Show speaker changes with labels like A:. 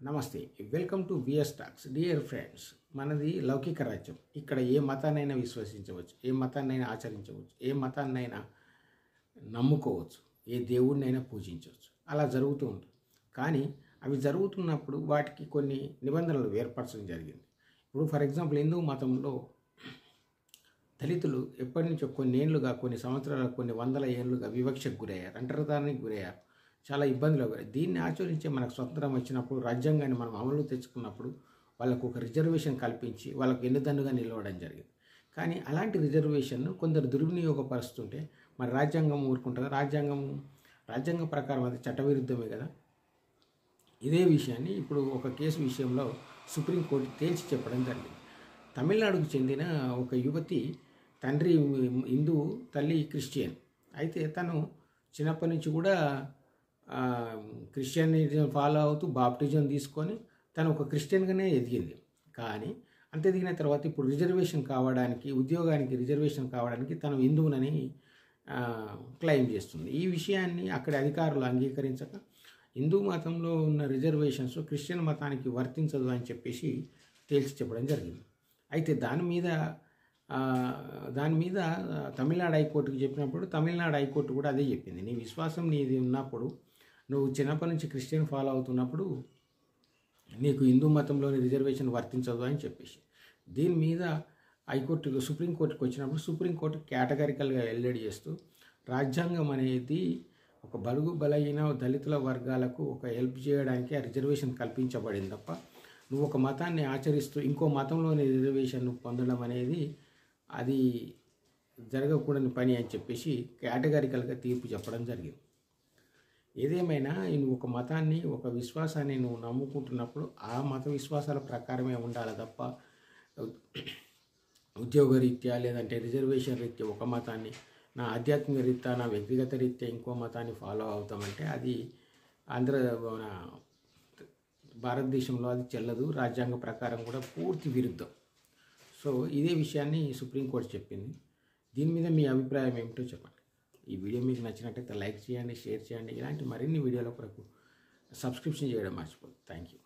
A: నమస్తే, welcome to VS talks. Dear friends, మనది లౌకిక రాజ్యం. ఇక్కడ ఏ మతాన్నైనా విశ్వసించవచ్చు, ఏ మతాన్నైనా ఆచరించవచ్చు, ఏ మతాన్నైనా నమ్ముకోవచ్చు, ఏ దేవుడినైనా పూజించవచ్చు. అలా జరుగుతూ ఉంటుంది. కానీ అవి జరుగుతున్నప్పుడు వాటికి కొన్ని నిబంధనలు ఏర్పరచడం జరిగింది. ఇప్పుడు ఫర్ ఎగ్జాంపుల్ హిందూ మతంలో దళితులు ఎప్పటి నుంచో కొన్ని ఏళ్ళుగా, కొన్ని సంవత్సరాలు, కొన్ని వందల ఏళ్ళుగా వివక్షకు గురయ్యారు, అంటరితానికి గురయ్యారు, చాలా ఇబ్బందులు గురయ్యారు. దీన్ని ఆచరించే మనకు స్వతంత్రం వచ్చినప్పుడు, రాజ్యాంగాన్ని మనం అమలు తెచ్చుకున్నప్పుడు వాళ్ళకు ఒక రిజర్వేషన్ కల్పించి వాళ్ళకు ఎన్నిదన్నుగా నిలవడం జరిగింది. కానీ అలాంటి రిజర్వేషన్ను కొందరు దుర్వినియోగపరుస్తుంటే మరి రాజ్యాంగం ఊరుకుంటుంది? రాజ్యాంగం ప్రకారం అది చట్టవిరుద్ధమే కదా. ఇదే విషయాన్ని ఇప్పుడు ఒక కేసు విషయంలో సుప్రీంకోర్టు తేల్చి చెప్పడం జరిగింది. తమిళనాడుకు చెందిన ఒక యువతి, తండ్రి హిందూ, తల్లి క్రిస్టియన్. అయితే తను చిన్నప్పటి నుంచి కూడా క్రిస్టియనిజం ఫాలో అవుతూ బాప్టిజం తీసుకొని తను ఒక క్రిస్టియన్గానే ఎదిగింది. కానీ అంత ఎదిగిన తర్వాత ఇప్పుడు రిజర్వేషన్ కావడానికి, ఉద్యోగానికి రిజర్వేషన్ కావడానికి తను హిందువునని క్లెయిమ్ చేస్తుంది. ఈ విషయాన్ని అక్కడి అధికారులు అంగీకరించక హిందూ మతంలో ఉన్న రిజర్వేషన్స్ క్రిస్టియన్ మతానికి వర్తించదు అని చెప్పేసి తేల్చి చెప్పడం జరిగింది. అయితే దాని మీద తమిళనాడు హైకోర్టుకి చెప్పినప్పుడు తమిళనాడు హైకోర్టు కూడా అదే చెప్పింది. నీ విశ్వాసం నీది ఉన్నప్పుడు, నువ్వు చిన్నప్పటి నుంచి క్రిస్టియన్ ఫాలో అవుతున్నప్పుడు నీకు హిందూ మతంలోని రిజర్వేషన్ వర్తించదు అని చెప్పేసి, దీని మీద సుప్రీంకోర్టుకి వచ్చినప్పుడు సుప్రీంకోర్టు కేటగిరికల్గా వెల్లడి చేస్తూ, రాజ్యాంగం అనేది ఒక బడుగు బలహీన దళితుల వర్గాలకు ఒక హెల్ప్ చేయడానికి ఆ రిజర్వేషన్ కల్పించబడింది తప్ప, నువ్వు ఒక మతాన్ని ఆచరిస్తూ ఇంకో మతంలోని రిజర్వేషన్ పొందడం అనేది అది జరగకూడని పని అని చెప్పేసి కేటగిరికల్గా తీర్పు చెప్పడం జరిగింది. ఏదేమైనా నువ్వు ఒక మతాన్ని, ఒక విశ్వాసాన్ని నువ్వు నమ్ముకుంటున్నప్పుడు ఆ మత విశ్వాసాల ప్రకారమే ఉండాలి తప్ప ఉద్యోగ రీత్యా లేదంటే రిజర్వేషన్ రీత్యా ఒక మతాన్ని, నా ఆధ్యాత్మిక రీత్యా, నా వ్యక్తిగత రీత్యా ఇంకో మతాన్ని ఫాలో అవుతామంటే అది భారతదేశంలో అది చెల్లదు. రాజ్యాంగ ప్రకారం కూడా పూర్తి విరుద్ధం. సో ఇదే విషయాన్ని సుప్రీంకోర్టు చెప్పింది. దీని మీద మీ అభిప్రాయం ఏమిటో చెప్పండి. ఈ వీడియో మీకు నచ్చినట్టయితే లైక్ చేయండి, షేర్ చేయండి. ఇలాంటి మరిన్ని వీడియోల కొరకు సబ్స్క్రిప్షన్ చేయడం మర్చిపోదు. Thank you.